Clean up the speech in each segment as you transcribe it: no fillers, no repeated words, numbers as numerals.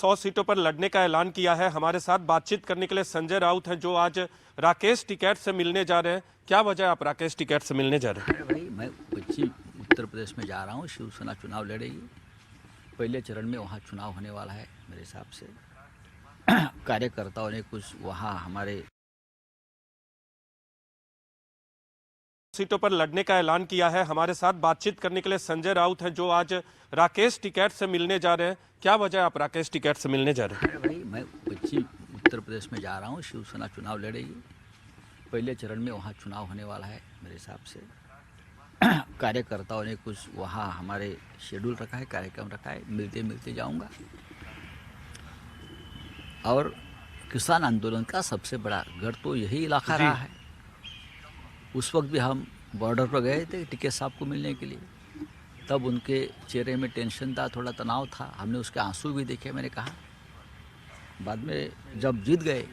100 सीटों पर लड़ने का ऐलान किया है। हमारे साथ बातचीत करने के लिए संजय राउत हैं, जो आज राकेश टिकैत से मिलने जा रहे हैं। क्या वजह है आप राकेश टिकैत से मिलने जा रहे हैं? भाई, मैं पश्चिम उत्तर प्रदेश में जा रहा हूँ। शिवसेना चुनाव लड़ेगी। पहले चरण में वहाँ चुनाव होने वाला है। मेरे हिसाब से कार्यकर्ताओं ने कुछ वहाँ हमारे सीटों पर लड़ने का ऐलान किया है। हमारे साथ बातचीत करने के लिए संजय राउत हैं, जो आज राकेश टिकैत से मिलने जा रहे हैं। क्या वजह है आप राकेश टिकैत से मिलने जा रहे हैं? भाई, मैं पश्चिम उत्तर प्रदेश में जा रहा हूँ। शिवसेना चुनाव लड़ेगी। पहले चरण में वहाँ चुनाव होने वाला है। मेरे हिसाब से कार्यकर्ताओं ने कुछ वहाँ हमारे शेड्यूल रखा है, कार्यक्रम रखा है। मिलते मिलते जाऊँगा। और किसान आंदोलन का सबसे बड़ा गढ़ तो यही इलाका रहा है। उस वक्त भी हम बॉर्डर पर गए थे टिकैत साहब को मिलने के लिए। तब उनके चेहरे में टेंशन था, थोड़ा तनाव था। हमने उसके आंसू भी देखे। मैंने कहा, बाद में जब जीत गए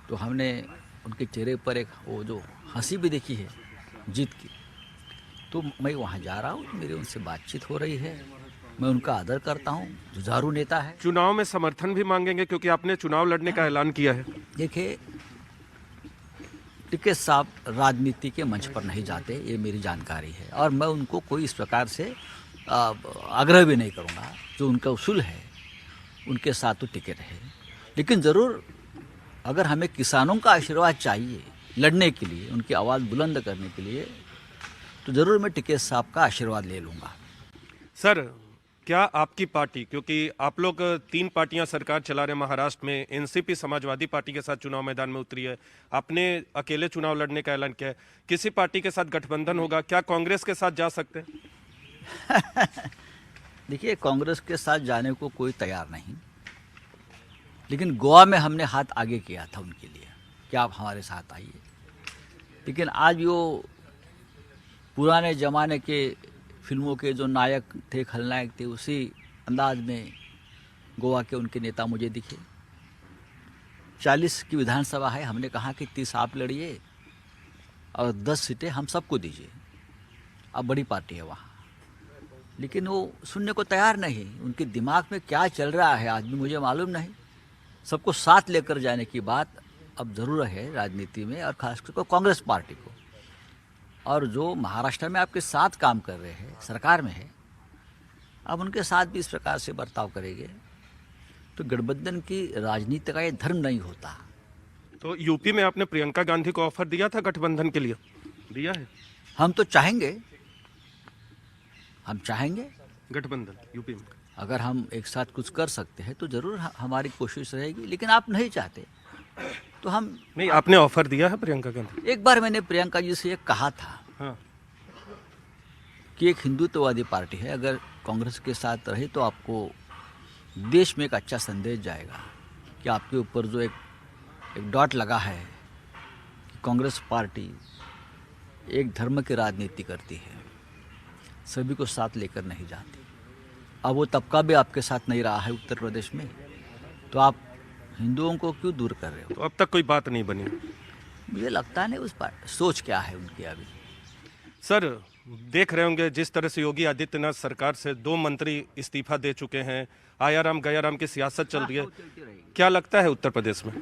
तो हमने उनके चेहरे पर एक वो जो हंसी भी देखी है जीत की। तो मैं वहाँ जा रहा हूँ, मेरी उनसे बातचीत हो रही है। मैं उनका आदर करता हूँ, जुझारू नेता है। चुनाव में समर्थन भी मांगेंगे क्योंकि आपने चुनाव लड़ने का ऐलान किया है। देखिए, टिकैत साहब राजनीति के मंच पर नहीं जाते, ये मेरी जानकारी है। और मैं उनको कोई इस प्रकार से आग्रह भी नहीं करूँगा। जो उनका उसूल है उनके साथ तो टिके रहे। लेकिन ज़रूर अगर हमें किसानों का आशीर्वाद चाहिए लड़ने के लिए, उनकी आवाज़ बुलंद करने के लिए, तो ज़रूर मैं टिकैत साहब का आशीर्वाद ले लूँगा। सर, क्या आपकी पार्टी, क्योंकि आप लोग 3 पार्टियां सरकार चला रहे महाराष्ट्र में, एनसीपी समाजवादी पार्टी के साथ चुनाव मैदान में उतरी है, आपने अकेले चुनाव लड़ने का ऐलान किया है, किसी पार्टी के साथ गठबंधन होगा? क्या कांग्रेस के साथ जा सकते हैं? देखिए, कांग्रेस के साथ जाने को कोई तैयार नहीं। लेकिन गोवा में हमने हाथ आगे किया था उनके लिए कि आप हमारे साथ आइए। लेकिन आज वो पुराने ज़माने के फिल्मों के जो नायक थे, खलनायक थे, उसी अंदाज में गोवा के उनके नेता मुझे दिखे। 40 की विधानसभा है। हमने कहा कि 30 आप लड़िए और 10 सीटें हम सबको दीजिए। अब बड़ी पार्टी है वहाँ। लेकिन वो सुनने को तैयार नहीं। उनके दिमाग में क्या चल रहा है आज भी मुझे मालूम नहीं। सबको साथ लेकर जाने की बात अब ज़रूर है राजनीति में, और खासकर कांग्रेस पार्टी को। और जो महाराष्ट्र में आपके साथ काम कर रहे हैं, सरकार में है, अब उनके साथ भी इस प्रकार से बर्ताव करेंगे तो गठबंधन की राजनीति का ये धर्म नहीं होता। तो यूपी में आपने प्रियंका गांधी को ऑफर दिया था गठबंधन के लिए? दिया है? हम तो चाहेंगे, हम चाहेंगे गठबंधन यूपी में। अगर हम एक साथ कुछ कर सकते हैं तो ज़रूर हमारी कोशिश रहेगी। लेकिन आप नहीं चाहते तो हम नहीं। आपने ऑफर दिया है प्रियंका गांधी? एक बार मैंने प्रियंका जी से ये कहा था। हाँ। कि एक हिंदुत्ववादी पार्टी है, अगर कांग्रेस के साथ रहे तो आपको देश में एक अच्छा संदेश जाएगा कि आपके ऊपर जो एक डॉट लगा है कि कांग्रेस पार्टी एक धर्म की राजनीति करती है, सभी को साथ लेकर नहीं जाती। अब वो तबका भी आपके साथ नहीं रहा है उत्तर प्रदेश में, तो आप हिंदुओं को क्यों दूर कर रहे हो? तो अब तक कोई बात नहीं बनी? मुझे लगता नहीं। उस पर सोच क्या है उनकी अभी। सर, देख रहे होंगे जिस तरह से योगी आदित्यनाथ सरकार से 2 मंत्री इस्तीफा दे चुके हैं, आयाराम गयाराम की सियासत चल रही है। क्या लगता है उत्तर प्रदेश में?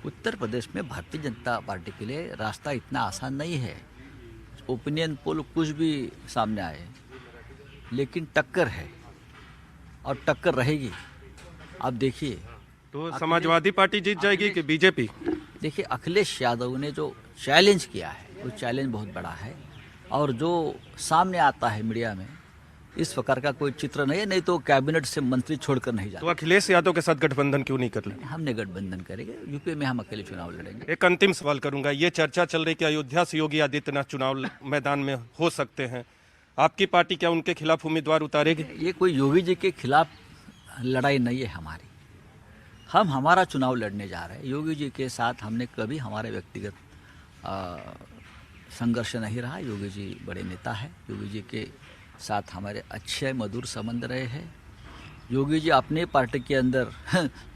उत्तर प्रदेश में भारतीय जनता पार्टी के लिए रास्ता इतना आसान नहीं है। ओपिनियन पोल कुछ भी सामने आए, लेकिन टक्कर है और टक्कर रहेगी। आप देखिए, तो समाजवादी पार्टी जीत जाएगी कि बीजेपी? देखिए, अखिलेश यादव ने जो चैलेंज किया है वो चैलेंज बहुत बड़ा है। और जो सामने आता है मीडिया में, इस प्रकार का कोई चित्र नहीं है। नहीं तो कैबिनेट से मंत्री छोड़कर नहीं जाते। तो अखिलेश यादव के साथ गठबंधन क्यों नहीं कर ले? हमने गठबंधन करेंगे। यूपी में हम अकेले चुनाव लड़ेंगे। एक अंतिम सवाल करूंगा। ये चर्चा चल रही कि अयोध्या से योगी आदित्यनाथ चुनाव मैदान में हो सकते हैं। आपकी पार्टी क्या उनके खिलाफ उम्मीदवार उतारेगी? ये कोई योगी जी के खिलाफ लड़ाई नहीं है हमारी। हम हमारा चुनाव लड़ने जा रहे हैं। योगी जी के साथ हमने कभी हमारे व्यक्तिगत संघर्ष नहीं रहा। योगी जी बड़े नेता है। योगी जी के साथ हमारे अच्छे मधुर संबंध रहे हैं। योगी जी अपने पार्टी के अंदर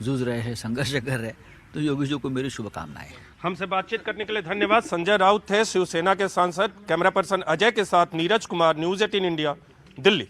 जूझ रहे हैं, संघर्ष कर रहे हैं, तो योगी जी को मेरी शुभकामनाएं। हमसे बातचीत करने के लिए धन्यवाद। संजय राउत थे, शिवसेना के सांसद। कैमरा पर्सन अजय के साथ नीरज कुमार, न्यूज़ 18 इंडिया, दिल्ली।